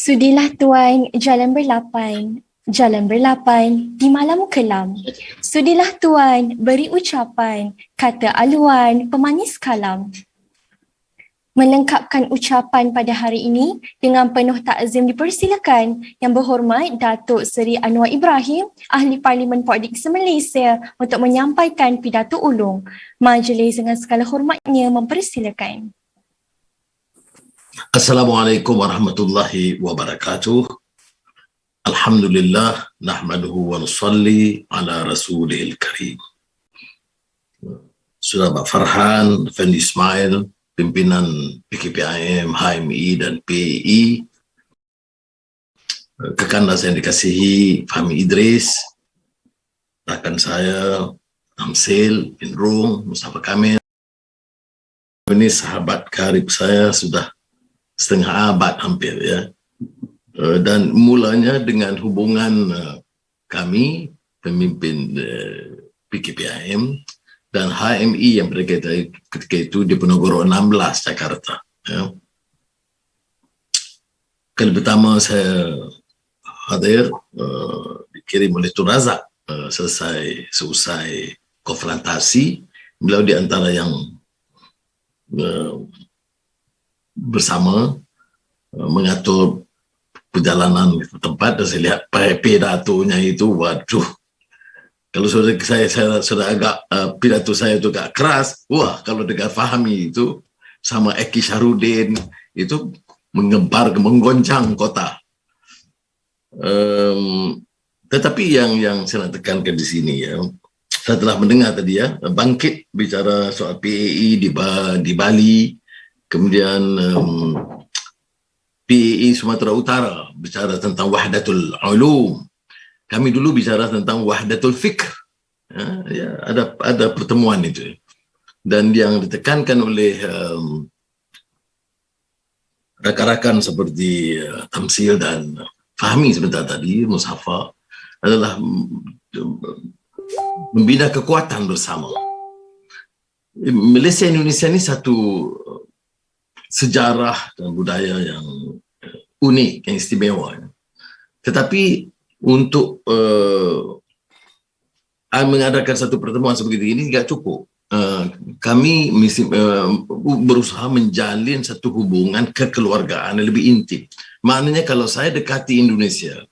Sudilah tuan, jalan berlapan, di malam kelam. Sudilah tuan, beri ucapan, kata aluan, pemanis kalam. Melengkapkan ucapan pada hari ini dengan penuh takzim dipersilakan Yang Berhormat Datuk Seri Anwar Ibrahim, Ahli Parlimen Politik Malaysia untuk menyampaikan pidato ulung. Majlis dengan segala hormatnya mempersilakan. Assalamualaikum warahmatullahi wabarakatuh. Alhamdulillah, nahmaduhu wa nusalli ala rasulihil karim. Sudah Pak Farhan, Fendi Ismail, pimpinan PKPIM, HMI dan PAI, kekanda saya yang dikasihi Fahmi Idris, rakan saya Tamsil bin Rum, Mustafa Kamil. Ini sahabat karib saya sudah setengah abad hampir ya, dan mulanya dengan hubungan kami pemimpin PKPIM dan HMI yang ketika itu di Penogoro 16 Jakarta ya. Kali pertama saya hadir dikirim oleh Tun Razak selesai konfrontasi. Beliau di antara yang bersama mengatur perjalanan ke tempat, dan saya lihat pidatonya itu, waduh, kalau saya sudah agak pidato saya itu agak keras, wah kalau dengan Fahmi itu sama Eki Syarudin itu menggoncang kota. Tetapi yang saya nak tekankan di sini ya, saya telah mendengar tadi ya, Bangkit bicara soal PAI di Bali, kemudian PAI Sumatera Utara bicara tentang wahdatul ulum. Kami dulu bicara tentang wahdatul fikr. Ya, ada pertemuan itu. Dan yang ditekankan oleh rakan-rakan seperti Tamsil dan Fahmi sebentar tadi, Mushafa, adalah membina kekuatan bersama. Malaysia Indonesia ini satu sejarah dan budaya yang unik, yang istimewa. Tetapi untuk mengadakan satu pertemuan seperti ini tidak cukup. Kami berusaha menjalin satu hubungan kekeluargaan yang lebih intim. Maknanya kalau saya dekati Indonesia,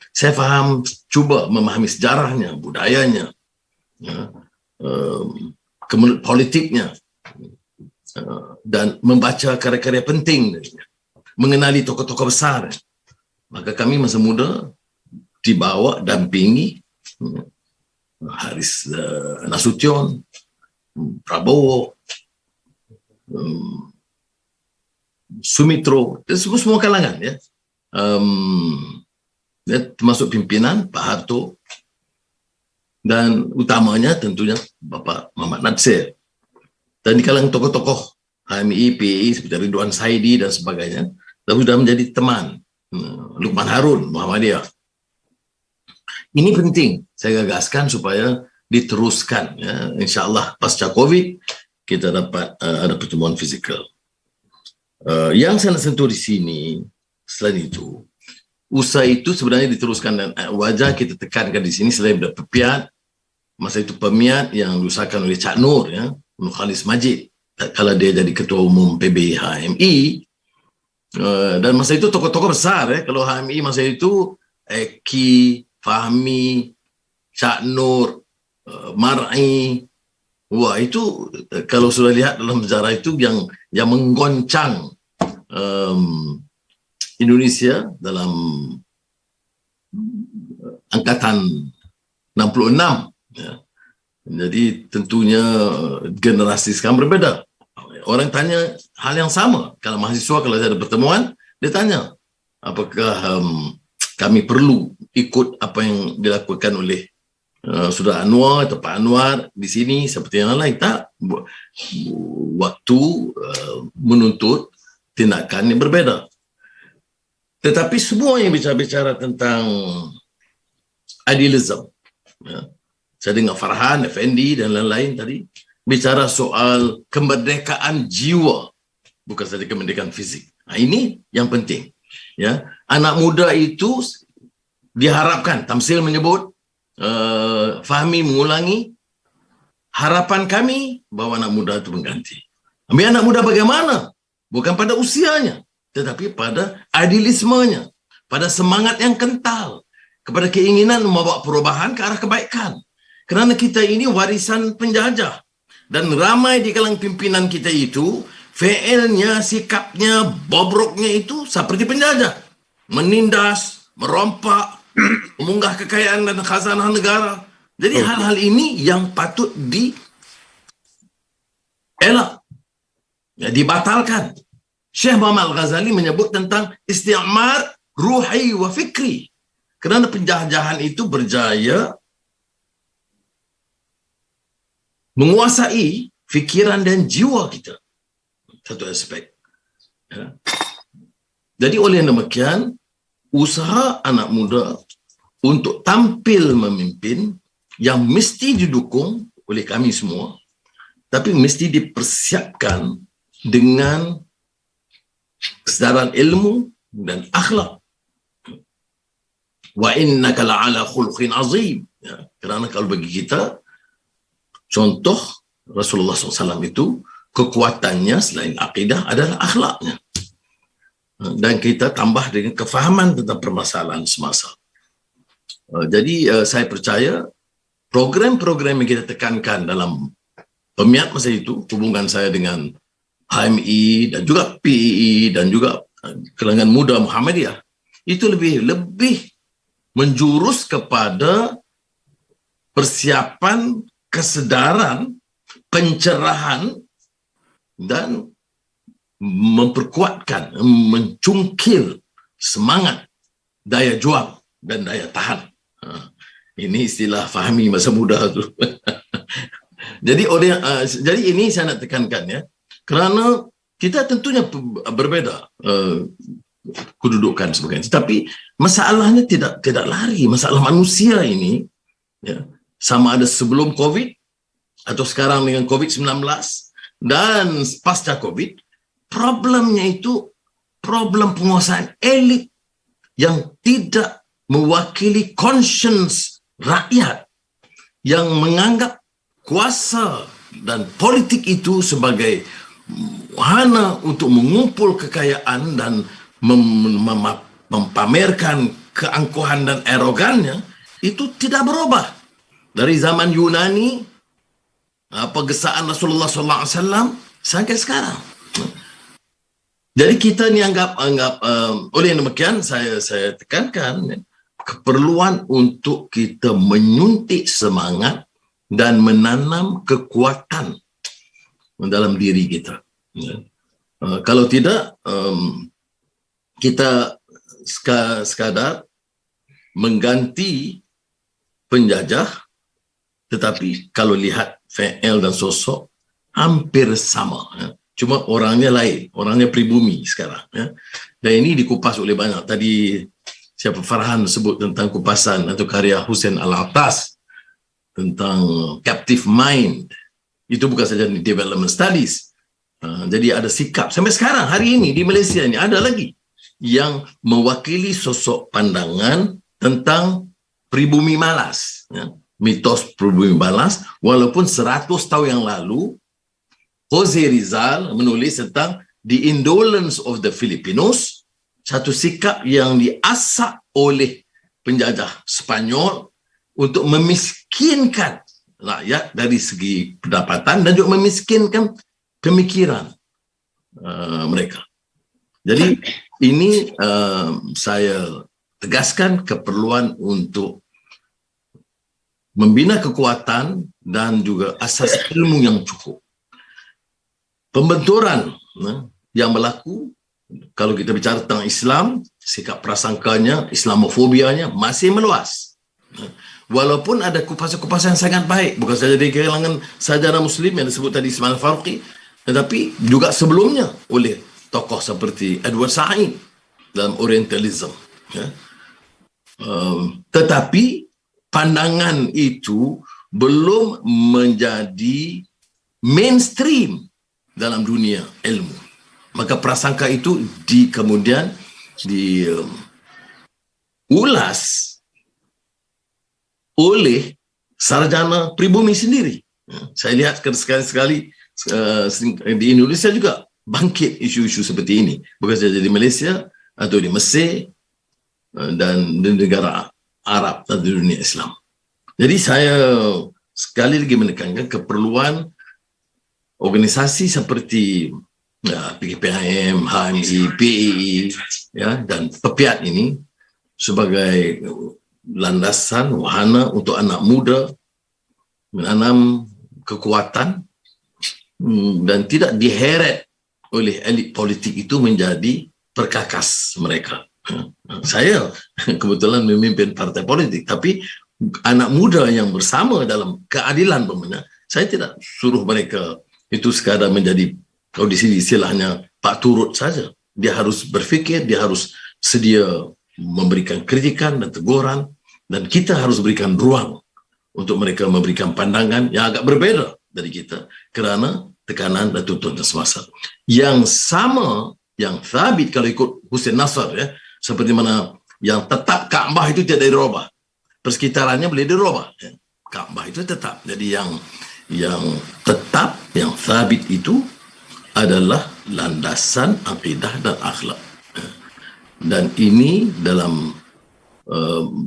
saya faham, cuba memahami sejarahnya, budayanya, politiknya, dan membaca karya-karya penting, mengenali tokoh-tokoh besar. Maka kami masa muda dibawa, dampingi Haris Nasution, Prabowo, Sumitro, semua kalangan ya. Termasuk pimpinan Pak Harto, dan utamanya tentunya Bapak Muhammad Nadsir. Dan di kalangan tokoh-tokoh HMI, PAI seperti Ridwan Saidi dan sebagainya, sudah menjadi teman. Lukman Harun, Muhammadiyah. Ini penting saya gagaskan supaya diteruskan. Ya. InsyaAllah pasca COVID kita dapat ada pertemuan fizikal. Yang saya nak sentuh di sini, selain itu, usaha itu sebenarnya diteruskan, dan wajah kita tekankan di sini selain berpepiat, masa itu pemiat yang diusahakan oleh Cak Nur, ya, Nur Khalis Majid, kalau dia jadi ketua umum PB HMI, dan masa itu tokoh-tokoh besar ya. Kalau HMI masa itu Eki, Fahmi, Cak Nur, Mar'i, wah itu kalau sudah lihat dalam sejarah itu yang menggoncang Indonesia dalam angkatan 66 ya. Jadi tentunya generasi sekarang berbeda. Orang tanya hal yang sama. Kalau mahasiswa, kalau ada pertemuan, dia tanya, apakah kami perlu ikut apa yang dilakukan oleh Saudara Anwar atau Pak Anwar di sini seperti yang lain? Tak. Waktu menuntut tindakan yang berbeda. Tetapi semua yang bicara tentang idealism, ya. Saya dengar Farhan, Effendi dan lain-lain tadi bicara soal kemerdekaan jiwa, bukan saja kemerdekaan fisik. Nah, ini yang penting, ya. Anak muda itu diharapkan, Tamsil menyebut, Fahmi mengulangi, harapan kami bahawa anak muda itu mengganti. Ambil anak muda bagaimana? Bukan pada usianya, tetapi pada idealismenya, pada semangat yang kental, kepada keinginan membawa perubahan ke arah kebaikan. Kerana kita ini warisan penjajah. Dan ramai di kalangan pimpinan kita itu, fi'ilnya, sikapnya, bobroknya itu seperti penjajah. Menindas, merompak, memunggah kekayaan dan khazanah negara. Jadi hal-hal ini yang patut dielak, dibatalkan. Syekh Muhammad Al-Ghazali menyebut tentang isti'mar ruhi wa fikri. Kerana penjajahan itu berjaya menguasai fikiran dan jiwa kita. Satu aspek. Ya. Jadi oleh demikian, usaha anak muda untuk tampil memimpin yang mesti didukung oleh kami semua, tapi mesti dipersiapkan dengan kesedaran ilmu dan akhlak. Wa innaka la'ala khuluqin azim. Ya, kerana kalau bagi kita, contoh Rasulullah SAW itu, kekuatannya selain akidah adalah akhlaknya. Dan kita tambah dengan kefahaman tentang permasalahan semasa. Jadi saya percaya program-program yang kita tekankan dalam pemiat masa itu, hubungan saya dengan HMI dan juga PEE dan juga kalangan muda Muhammadiyah, itu lebih menjurus kepada persiapan, kesedaran, pencerahan dan memperkuatkan, mencungkil semangat, daya juang dan daya tahan. Ini istilah Fahmi masa muda tu. Jadi ini saya nak tekankan ya, kerana kita tentunya berbeza kedudukan sebagainya, tetapi masalahnya tidak lari. Masalah manusia ini ya, sama ada sebelum COVID atau sekarang dengan COVID-19 dan pasca COVID, problemnya itu problem penguasaan elit yang tidak mewakili conscience rakyat, yang menganggap kuasa dan politik itu sebagai wahana untuk mengumpul kekayaan dan mempamerkan keangkuhan dan arogannya. Itu tidak berubah dari zaman Yunani, pergesaan Rasulullah SAW sampai sekarang. Jadi kita ni anggap oleh demikian saya tekankan keperluan untuk kita menyuntik semangat dan menanam kekuatan dalam diri kita. Kalau tidak, kita sekadar mengganti penjajah, tetapi kalau lihat fi'il dan sosok hampir sama. Cuma orangnya lain, orangnya pribumi sekarang. Dan ini dikupas oleh banyak. Tadi siapa Farhan sebut tentang kupasan atau karya Hussein Al-Attas tentang captive mind. Itu bukan saja di development studies. Jadi ada sikap. Sampai sekarang, hari ini di Malaysia ini ada lagi yang mewakili sosok pandangan tentang pribumi malas. Mitos pribumi malas, walaupun 100 tahun yang lalu, Jose Rizal menulis tentang The Indolence of the Filipinos, satu sikap yang diasak oleh penjajah Spanyol untuk memiskinkan rakyat dari segi pendapatan dan juga memiskinkan pemikiran mereka. Jadi ini saya tegaskan keperluan untuk membina kekuatan dan juga asas ilmu yang cukup. Pembenturan yang berlaku, kalau kita bicara tentang Islam, sikap prasangkanya, Islamofobianya masih meluas. Walaupun ada kupasan-kupasan yang sangat baik, bukan saja di kalangan sajarah Muslim yang disebut tadi Ismail Farqi, tetapi juga sebelumnya oleh tokoh seperti Edward Said dalam Orientalism. Tetapi pandangan itu belum menjadi mainstream dalam dunia ilmu. Maka prasangka itu kemudian diulas oleh sarjana pribumi sendiri. Saya lihat sekali-sekali di Indonesia juga bangkit isu-isu seperti ini, bukan saja di Malaysia atau di Mesir dan di negara Arab dan di dunia Islam. Jadi saya sekali lagi menekankan keperluan organisasi seperti PKPIM, HMI, PAE dan PEPIAT ini sebagai landasan wahana untuk anak muda menanam kekuatan dan tidak diheret oleh elit politik itu menjadi perkakas mereka. Saya kebetulan memimpin partai politik, tapi anak muda yang bersama dalam keadilan saya tidak suruh mereka itu sekadar menjadi, kalau di sini istilahnya pak turut saja. Dia harus berfikir, dia harus sedia memberikan kritikan dan teguran, dan kita harus berikan ruang untuk mereka memberikan pandangan yang agak berbeda dari kita kerana tekanan dan tuntutan semasa. Yang sama, yang thabit kalau ikut Hussein Nasr, seperti mana yang tetap Kaabah itu tidak dirubah, persekitarannya boleh dirubah, Kaabah itu tetap. Jadi yang tetap, yang thabit itu adalah landasan akidah dan akhlak. Dan ini dalam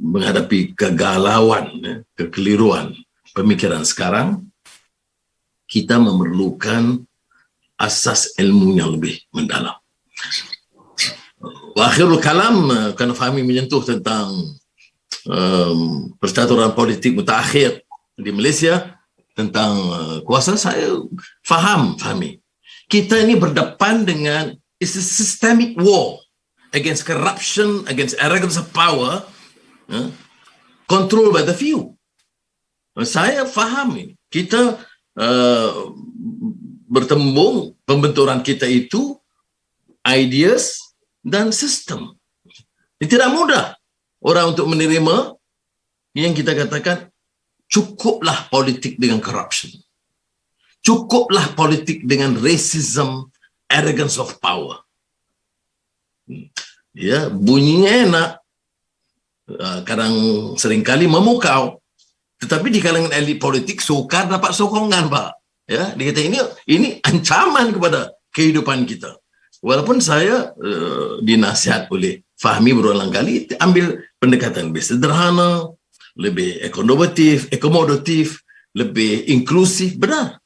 menghadapi kegalauan, kekeliruan pemikiran sekarang, kita memerlukan asas ilmu yang lebih mendalam. Akhirul kalam, kerana Fahmi menyentuh tentang percaturan politik mutakhir di Malaysia tentang kuasa, saya faham Fahmi. Kita ini berdepan dengan it's a systemic war against corruption, against arrogance of power, controlled by the few. Saya faham ini. Kita bertembung, pembenturan kita itu ideas dan sistem. Ini tidak mudah orang untuk menerima yang kita katakan cukuplah politik dengan corruption. Cukuplah politik dengan racism, arrogance of power. Ya, bunyinya enak, kadang seringkali memukau, tetapi di kalangan elit politik sukar dapat sokongan, Pak. Ya, dia kata ini ancaman kepada kehidupan kita. Walaupun saya dinasihat oleh Fahmi berulang kali ambil pendekatan lebih sederhana, lebih akomodatif, lebih inklusif, benar.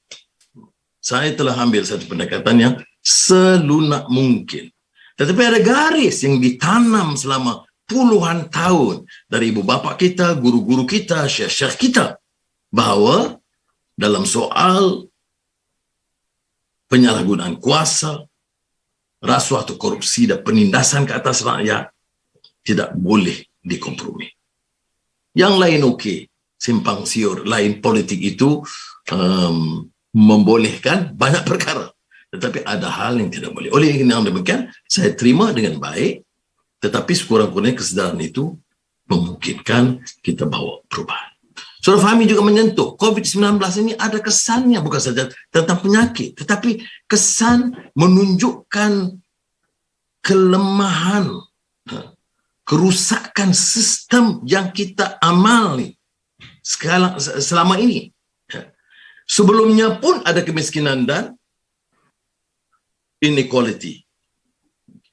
Saya telah ambil satu pendekatan yang selunak mungkin. Tetapi ada garis yang ditanam selama puluhan tahun dari ibu bapa kita, guru-guru kita, syekh-syekh kita, bahawa dalam soal penyalahgunaan kuasa, rasuah atau korupsi dan penindasan ke atas rakyat tidak boleh dikompromi. Yang lain okey, simpang siur lain politik itu membolehkan banyak perkara. Tetapi ada hal yang tidak boleh. Oleh yang demikian, saya terima dengan baik, tetapi sekurang-kurangnya kesedaran itu memungkinkan kita bawa perubahan. Saudara Fahmi juga menyentuh, COVID-19 ini ada kesannya, bukan saja tentang penyakit, tetapi kesan menunjukkan kelemahan, kerusakan sistem yang kita amali selama ini. Sebelumnya pun ada kemiskinan dan inequality,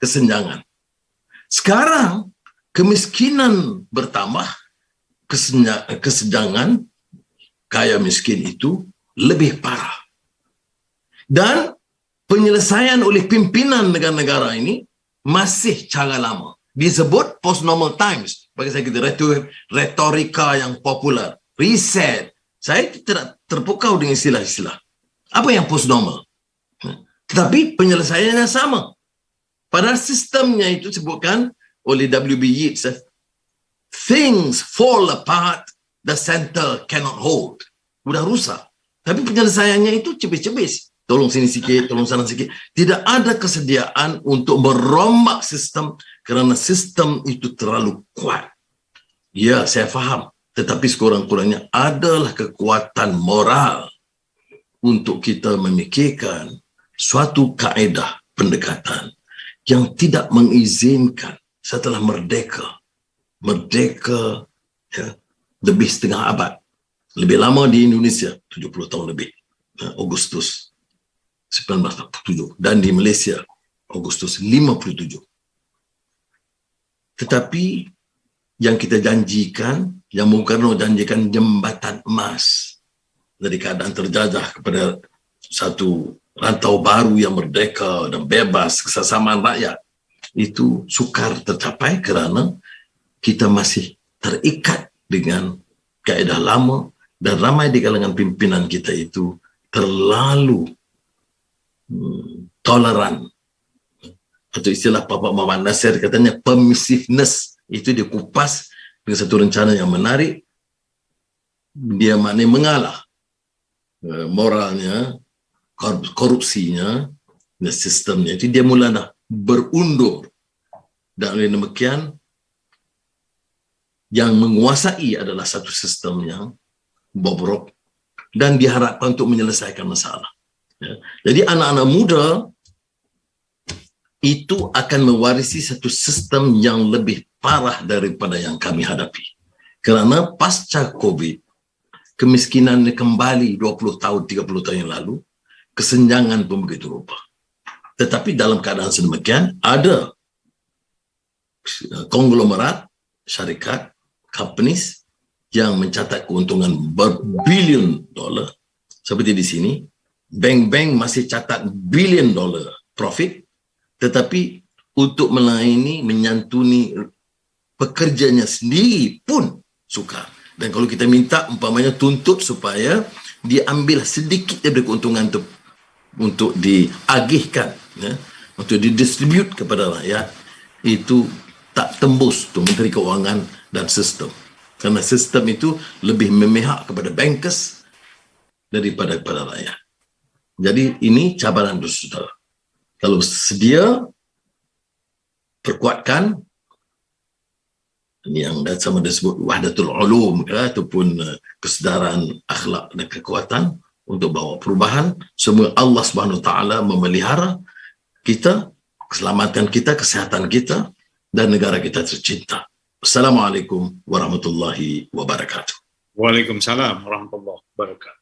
kesenjangan. Sekarang kemiskinan bertambah, kesenjangan kaya miskin itu lebih parah. Dan penyelesaian oleh pimpinan negara-negara ini masih cara lama. Disebut post-normal times. Bagi saya kita retorika yang popular. Reset. Saya tidak terpukau dengan istilah-istilah. Apa yang post-normal? Tetapi penyelesaiannya sama. Padahal sistemnya itu disebutkan oleh W.B. Yeats. Things fall apart, the center cannot hold. Sudah rusak. Tapi penyelesaiannya itu cepis-cepis. Tolong sini sikit, tolong sana sikit. Tidak ada kesediaan untuk merombak sistem kerana sistem itu terlalu kuat. Ya, saya faham. Tetapi sekurang-kurangnya adalah kekuatan moral untuk kita memikirkan suatu kaedah pendekatan yang tidak mengizinkan setelah merdeka merdeka, ya, lebih setengah abad. Lebih lama di Indonesia, 70 tahun lebih. Agustus 1947. Dan di Malaysia, Agustus 57. Tetapi yang kita janjikan, yang Bung Karno janjikan jembatan emas dari keadaan terjajah kepada satu rantau baru yang merdeka dan bebas, kesesamaan rakyat, itu sukar tercapai kerana kita masih terikat dengan kaedah lama dan ramai di kalangan pimpinan kita itu terlalu toleran. Atau istilah Bapak Muhammad Nasir katanya permissiveness, itu dia kupas dengan satu rencana yang menarik. Dia maknanya mengalah moralnya, korupsinya, dan sistemnya. Itu dia mula dah berundur. Dan oleh demikian, yang menguasai adalah satu sistem yang bobrok dan diharapkan untuk menyelesaikan masalah. Ya. Jadi anak-anak muda itu akan mewarisi satu sistem yang lebih parah daripada yang kami hadapi. Kerana pasca COVID, kemiskinan kembali 20 tahun, 30 tahun yang lalu, kesenjangan pun begitu rupa. Tetapi dalam keadaan sedemikian, ada konglomerat, syarikat, companies yang mencatat keuntungan berbilion dolar. Seperti di sini, bank-bank masih catat bilion dolar profit, tetapi untuk melayani, menyantuni pekerjanya sendiri pun sukar. Dan kalau kita minta umpamanya tuntut supaya diambil sedikit dari keuntungan itu untuk diagihkan, ya, untuk didistribute kepada rakyat, itu tak tembus untuk Menteri Keuangan dan sistem. Kerana sistem itu lebih memihak kepada bankers daripada kepada rakyat. Jadi ini cabaran untuk saudara. Kalau sedia perkuatkan ini yang sama disebut wahdatul ulum, ataupun kesedaran akhlak dan kekuatan untuk bawa perubahan. Semua Allah Subhanahu Wa Taala memelihara kita, keselamatan kita, kesehatan kita dan negara kita tercinta. Assalamualaikum warahmatullahi wabarakatuh. Waalaikumsalam warahmatullahi wabarakatuh.